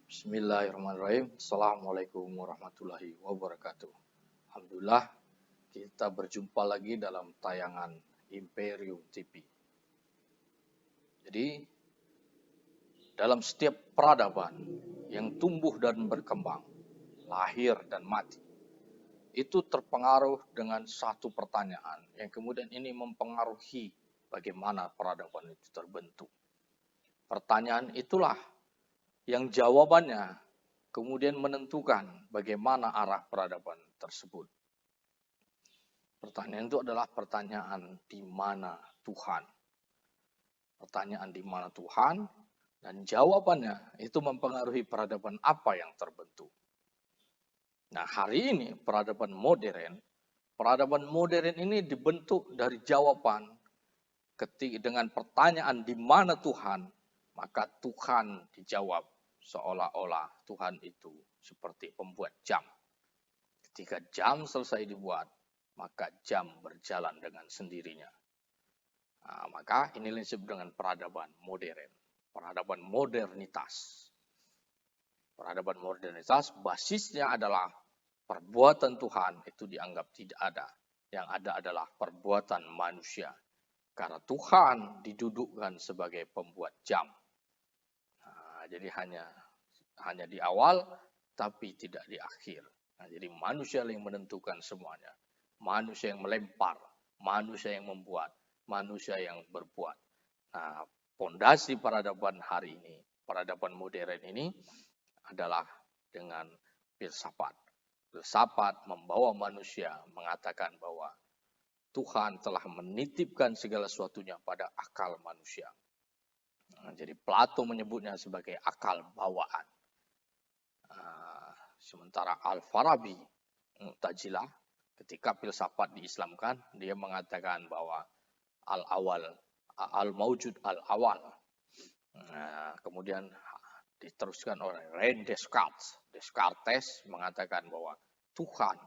Bismillahirrahmanirrahim. Assalamualaikum warahmatullahi wabarakatuh. Alhamdulillah, kita berjumpa lagi dalam tayangan Imperium TV. Jadi, dalam setiap peradaban yang tumbuh dan berkembang, lahir dan mati, itu terpengaruh dengan satu pertanyaan yang kemudian ini mempengaruhi bagaimana peradaban itu terbentuk. Pertanyaan itulah yang jawabannya kemudian menentukan bagaimana arah peradaban tersebut. Pertanyaan itu adalah pertanyaan di mana Tuhan. Pertanyaan di mana Tuhan dan jawabannya itu mempengaruhi peradaban apa yang terbentuk. Nah, hari ini peradaban modern ini dibentuk dari jawaban dengan pertanyaan di mana Tuhan, maka Tuhan dijawab seolah-olah Tuhan itu seperti pembuat jam. Ketika jam selesai dibuat, maka jam berjalan dengan sendirinya. Nah, maka ini disebut dengan peradaban modern, peradaban modernitas. Peradaban modernitas basisnya adalah perbuatan Tuhan itu dianggap tidak ada. Yang ada adalah perbuatan manusia. Karena Tuhan didudukkan sebagai pembuat jam. Nah, jadi hanya di awal, tapi tidak di akhir. Nah, jadi manusia yang menentukan semuanya. Manusia yang melempar, manusia yang membuat, manusia yang berbuat. Nah, fondasi peradaban hari ini, peradaban modern ini adalah dengan filsafat. Filsafat membawa manusia mengatakan bahwa Tuhan telah menitipkan segala sesuatunya pada akal manusia. Nah, jadi Plato menyebutnya sebagai akal bawaan. Sementara Al-Farabi, Mu'tazilah, ketika filsafat diislamkan, dia mengatakan bahwa al-awal, al-maujud al-awal. Nah, kemudian diteruskan oleh René Descartes. Descartes mengatakan bahwa Tuhan,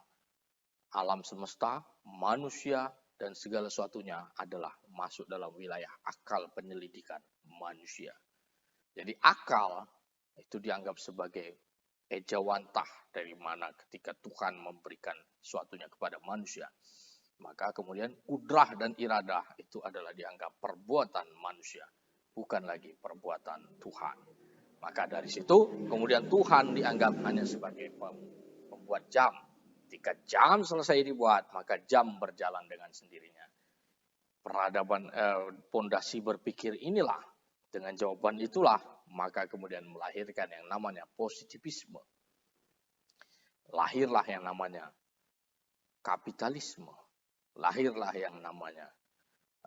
alam semesta, manusia, dan segala sesuatunya adalah masuk dalam wilayah akal penyelidikan manusia. Jadi akal itu dianggap sebagai ejawantah dari mana ketika Tuhan memberikan sesuatunya kepada manusia. Maka kemudian kudrah dan iradah itu adalah dianggap perbuatan manusia, bukan lagi perbuatan Tuhan. Maka dari situ kemudian Tuhan dianggap hanya sebagai pembuat jam. Ketika jam selesai dibuat, maka jam berjalan dengan sendirinya. Peradaban pondasi berpikir inilah, dengan jawaban itulah, maka kemudian melahirkan yang namanya positivisme. Lahirlah yang namanya kapitalisme. Lahirlah yang namanya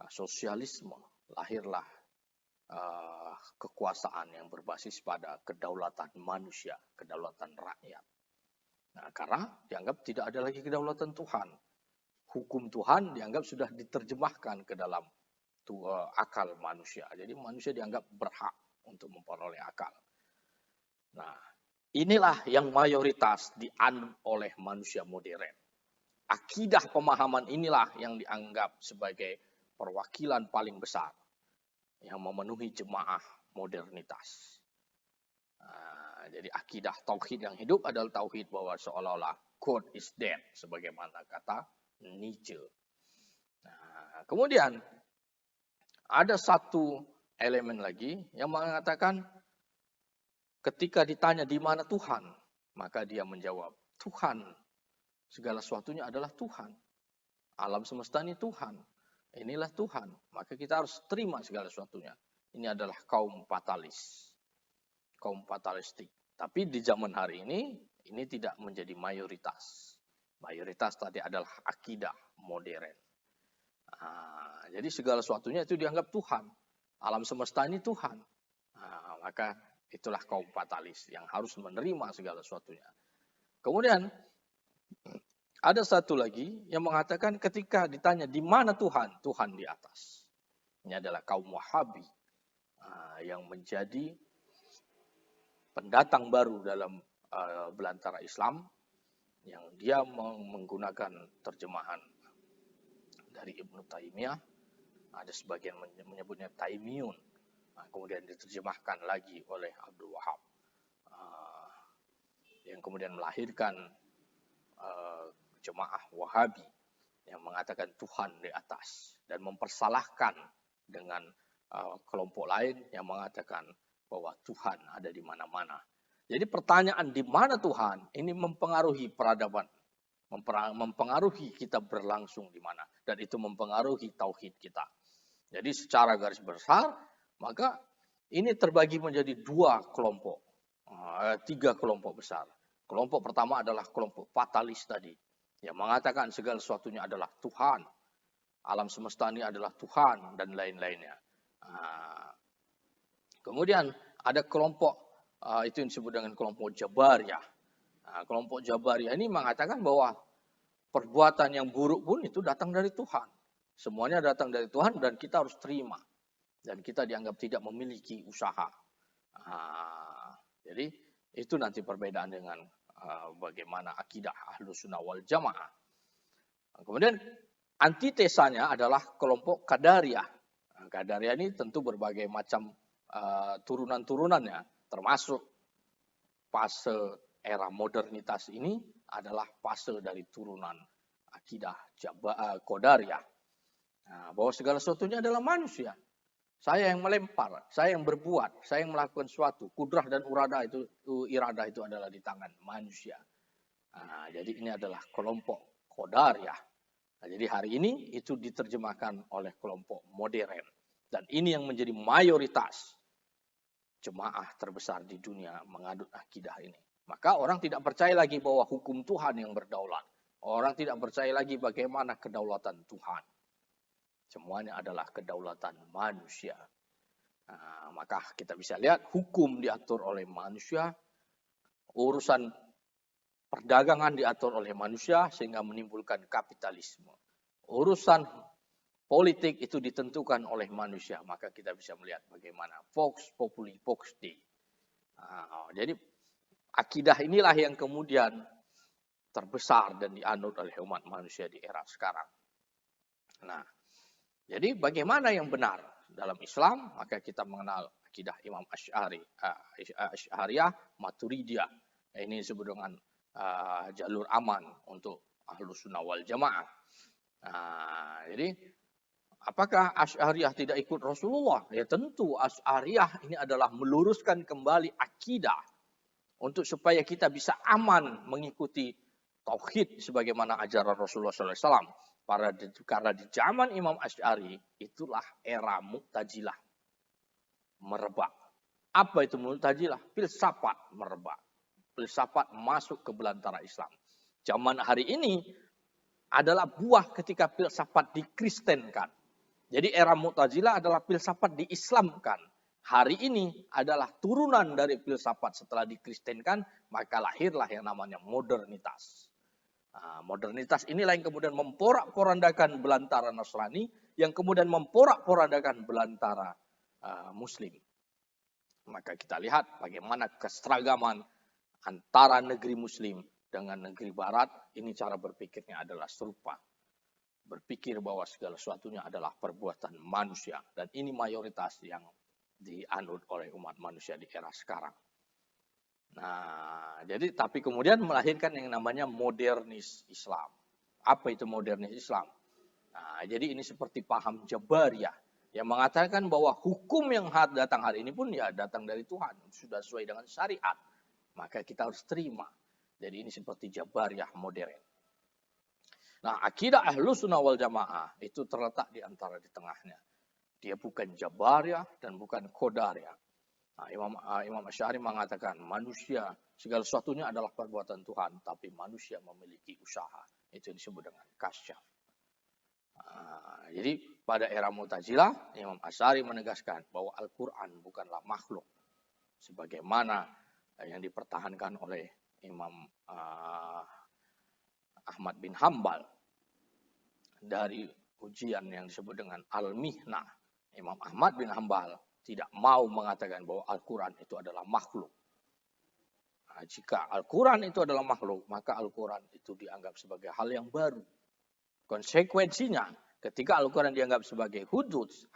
sosialisme. Lahirlah kekuasaan yang berbasis pada kedaulatan manusia, kedaulatan rakyat. Nah, karena dianggap tidak ada lagi kedaulatan Tuhan. Hukum Tuhan dianggap sudah diterjemahkan ke dalam akal manusia. Jadi manusia dianggap berhak untuk memperoleh akal. Nah, inilah yang mayoritas dianut oleh manusia modern. Akidah pemahaman inilah yang dianggap sebagai perwakilan paling besar yang memenuhi jemaah modernitas. Nah, jadi akidah tauhid yang hidup adalah tauhid bahwa seolah-olah God is dead, sebagaimana kata Nietzsche. Nah, kemudian ada satu elemen lagi yang mengatakan ketika ditanya di mana Tuhan, maka dia menjawab, Tuhan, segala sesuatunya adalah Tuhan. Alam semesta ini Tuhan. Inilah Tuhan. Maka kita harus terima segala sesuatunya. Ini adalah kaum fatalis. Kaum fatalistik. Tapi di zaman hari ini tidak menjadi mayoritas. Mayoritas tadi adalah akidah modern. Nah, jadi segala sesuatunya itu dianggap Tuhan. Alam semesta ini Tuhan. Nah, maka itulah kaum fatalis yang harus menerima segala sesuatunya. Kemudian ada satu lagi yang mengatakan ketika ditanya di mana Tuhan, Tuhan di atas. Ini adalah kaum Wahabi yang menjadi pendatang baru dalam belantara Islam yang dia menggunakan terjemahan dari Ibnu Taimiyah. Ada sebagian menyebutnya Taimiyun. Kemudian diterjemahkan lagi oleh Abdul Wahab. yang kemudian melahirkan jemaah Wahabi yang mengatakan Tuhan di atas dan mempersalahkan dengan kelompok lain yang mengatakan bahwa Tuhan ada di mana-mana. Jadi pertanyaan di mana Tuhan ini mempengaruhi peradaban, mempengaruhi kita berlangsung di mana, dan itu mempengaruhi tauhid kita. Jadi secara garis besar maka ini terbagi menjadi 2 kelompok, 3 kelompok besar. Kelompok pertama adalah kelompok fatalis tadi, yang mengatakan segala sesuatunya adalah Tuhan, alam semesta ini adalah Tuhan, dan lain-lainnya. Kemudian ada kelompok, itu yang disebut dengan kelompok Jabariyah. Kelompok Jabariyah ini mengatakan bahwa perbuatan yang buruk pun itu datang dari Tuhan. Semuanya datang dari Tuhan dan kita harus terima. Dan kita dianggap tidak memiliki usaha. Jadi itu nanti perbedaan dengan bagaimana akidah Ahlus Sunnah wal Jamaah. Kemudian antitesanya adalah kelompok Qadariyah. Qadariyah ini tentu berbagai macam turunan-turunannya, termasuk fase era modernitas ini adalah fase dari turunan akidah Qadariyah. Bahwa segala sesuatunya adalah manusia. Saya yang melempar, saya yang berbuat, saya yang melakukan sesuatu. Kudrah dan iradah itu adalah di tangan manusia. Jadi ini adalah kelompok Qadariyah. Jadi hari ini itu diterjemahkan oleh kelompok modern. Dan ini yang menjadi mayoritas jemaah terbesar di dunia mengadut akidah ini. Maka orang tidak percaya lagi bahwa hukum Tuhan yang berdaulat. Orang tidak percaya lagi bagaimana kedaulatan Tuhan. Semuanya adalah kedaulatan manusia. Maka kita bisa lihat hukum diatur oleh manusia, urusan perdagangan diatur oleh manusia sehingga menimbulkan kapitalisme. Urusan politik itu ditentukan oleh manusia, maka kita bisa melihat bagaimana Vox Populi Vox Dei. Jadi akidah inilah yang kemudian terbesar dan dianut oleh umat manusia di era sekarang. Jadi bagaimana yang benar dalam Islam? Maka kita mengenal akidah Imam Asy'ariyah, Maturidiyah. Ini disebut dengan jalur aman untuk Ahlus Sunnah wal Jamaah. Jadi apakah Asy'ariyah tidak ikut Rasulullah? Ya tentu Asy'ariyah ini adalah meluruskan kembali akidah untuk supaya kita bisa aman mengikuti tauhid sebagaimana ajaran Rasulullah SAW. Karena di zaman Imam Asy'ari itulah era Mu'tazilah merebak. Apa itu Mu'tazilah? Filsafat merebak. Filsafat masuk ke belantara Islam. Zaman hari ini adalah buah ketika filsafat dikristenkan. Jadi era Mu'tazilah adalah filsafat diislamkan. Hari ini adalah turunan dari filsafat setelah dikristenkan, maka lahirlah yang namanya modernitas. Modernitas inilah yang kemudian memporak-porandakan belantara Nasrani, yang kemudian memporak-porandakan belantara Muslim. Maka kita lihat bagaimana keseragaman antara negeri Muslim dengan negeri Barat, ini cara berpikirnya adalah serupa. Berpikir bahwa segala sesuatunya adalah perbuatan manusia, dan ini mayoritas yang dianut oleh umat manusia di era sekarang. Jadi tapi kemudian melahirkan yang namanya modernis Islam. Apa itu modernis Islam? Jadi ini seperti paham Jabariyah yang mengatakan bahwa hukum yang datang hari ini pun ya datang dari Tuhan, sudah sesuai dengan syariat. Maka kita harus terima. Jadi ini seperti Jabariyah modern. Akidah Ahlus Sunnah wal Jamaah itu terletak di antara di tengahnya. Dia bukan Jabariyah dan bukan Qadariyah. Imam Asy'ari mengatakan manusia segala sesuatunya adalah perbuatan Tuhan, tapi manusia memiliki usaha. Itu disebut dengan kasyaf. Jadi pada era Mu'tazilah, Imam Asy'ari menegaskan bahwa Al-Quran bukanlah makhluk, sebagaimana yang dipertahankan oleh Imam Ahmad bin Hambal dari ujian yang disebut dengan Al-Mihnah. Imam Ahmad bin Hambal tidak mau mengatakan bahwa Al-Quran itu adalah makhluk. Jika Al-Quran itu adalah makhluk, maka Al-Quran itu dianggap sebagai hal yang baru. Konsekuensinya, ketika Al-Quran dianggap sebagai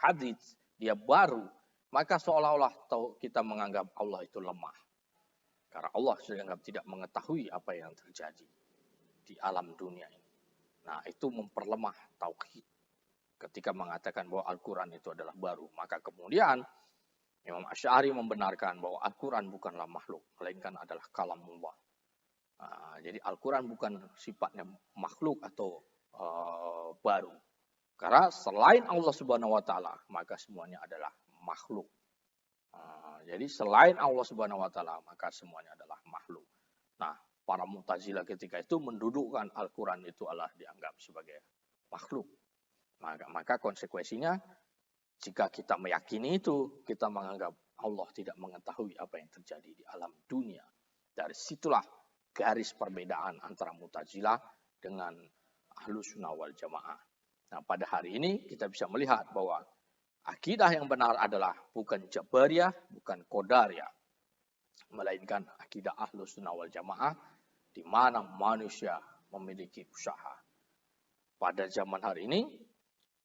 hadits, dia baru, maka seolah-olah kita menganggap Allah itu lemah. Karena Allah dianggap tidak mengetahui apa yang terjadi di alam dunia ini. Nah, itu memperlemah tauhid. Ketika mengatakan bahwa Al-Quran itu adalah baru, maka kemudian Imam Asy'ari membenarkan bahwa Al-Quran bukanlah makhluk, melainkan adalah kalamullah. Jadi Al-Quran bukan sifatnya makhluk atau baru. Karena selain Allah Subhanahu wa taala, maka semuanya adalah makhluk. Jadi selain Allah Subhanahu wa taala, maka semuanya adalah makhluk. Nah, para Mu'tazilah ketika itu mendudukkan Al-Quran itu adalah dianggap sebagai makhluk. Maka konsekuensinya, jika kita meyakini itu, kita menganggap Allah tidak mengetahui apa yang terjadi di alam dunia. Dari situlah garis perbedaan antara Mu'tazilah dengan Ahlus Sunnah wal Jamaah. Nah, pada hari ini kita bisa melihat bahwa akidah yang benar adalah bukan Jabariyah, bukan Qadariyah, melainkan akidah Ahlus Sunnah wal Jamaah, di mana manusia memiliki usaha. Pada zaman hari ini,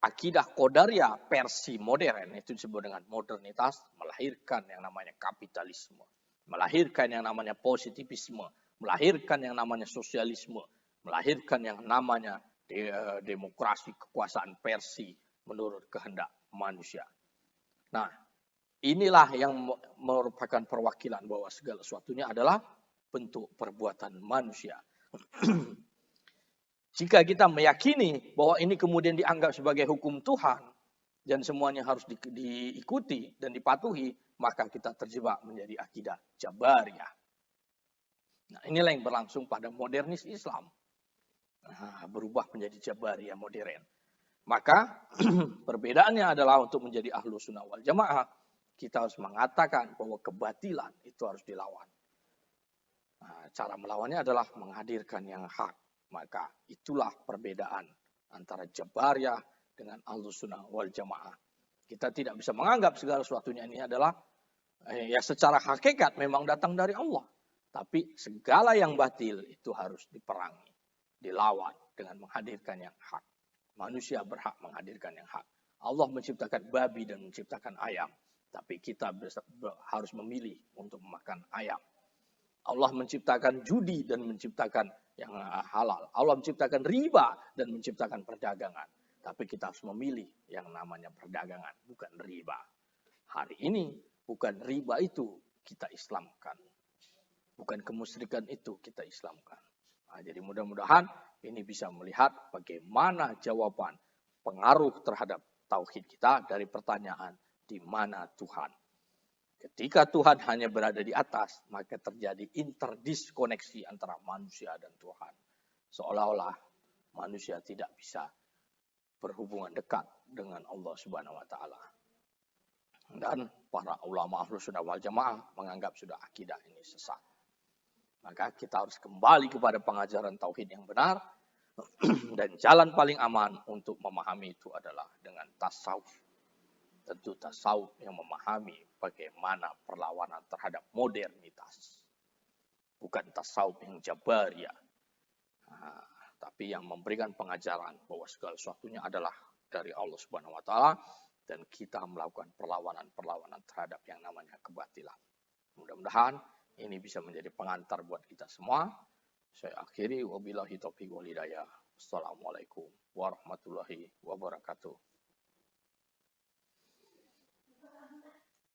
akidah Qadariyah versi modern, itu disebut dengan modernitas, melahirkan yang namanya kapitalisme, melahirkan yang namanya positivisme, melahirkan yang namanya sosialisme, melahirkan yang namanya demokrasi kekuasaan versi menurut kehendak manusia. Nah, inilah yang merupakan perwakilan bahwa segala sesuatunya adalah bentuk perbuatan manusia. Jika kita meyakini bahwa ini kemudian dianggap sebagai hukum Tuhan dan semuanya harus diikuti dan dipatuhi, maka kita terjebak menjadi akidah Jabariyah. Nah, inilah yang berlangsung pada modernis Islam. Berubah menjadi Jabariyah modern. Maka perbedaannya adalah untuk menjadi Ahlus Sunnah wal Jamaah, kita harus mengatakan bahwa kebatilan itu harus dilawan. Cara melawannya adalah menghadirkan yang hak. Maka itulah perbedaan antara Jabariyah dengan Ahlus Sunnah wal Jamaah. Kita tidak bisa menganggap segala sesuatunya ini adalah ya secara hakikat memang datang dari Allah. Tapi segala yang batil itu harus diperangi, dilawan dengan menghadirkan yang hak. Manusia berhak menghadirkan yang hak. Allah menciptakan babi dan menciptakan ayam. Tapi kita harus memilih untuk memakan ayam. Allah menciptakan judi dan menciptakan yang halal. Allah menciptakan riba dan menciptakan perdagangan. Tapi kita harus memilih yang namanya perdagangan, bukan riba. Hari ini bukan riba itu kita Islamkan. Bukan kemusyrikan itu kita Islamkan. Jadi mudah-mudahan ini bisa melihat bagaimana jawaban pengaruh terhadap tauhid kita dari pertanyaan di mana Tuhan. Ketika Tuhan hanya berada di atas, maka terjadi interdiskoneksi antara manusia dan Tuhan. Seolah-olah manusia tidak bisa berhubungan dekat dengan Allah Subhanahu wa taala. Dan para ulama Ahlus Sunnah wal Jamaah menganggap sudah akidah ini sesat. Maka kita harus kembali kepada pengajaran tauhid yang benar, dan jalan paling aman untuk memahami itu adalah dengan tasawuf. Tentu tasawuf yang memahami bagaimana perlawanan terhadap modernitas. Bukan tasawuf yang Jabariyah. Tapi yang memberikan pengajaran bahwa segala sesuatunya adalah dari Allah Subhanahu wa taala, dan kita melakukan perlawanan-perlawanan terhadap yang namanya kebatilan. Mudah-mudahan ini bisa menjadi pengantar buat kita semua. Saya akhiri, wabillahi taufiq wal hidayah. Assalamualaikum warahmatullahi wabarakatuh.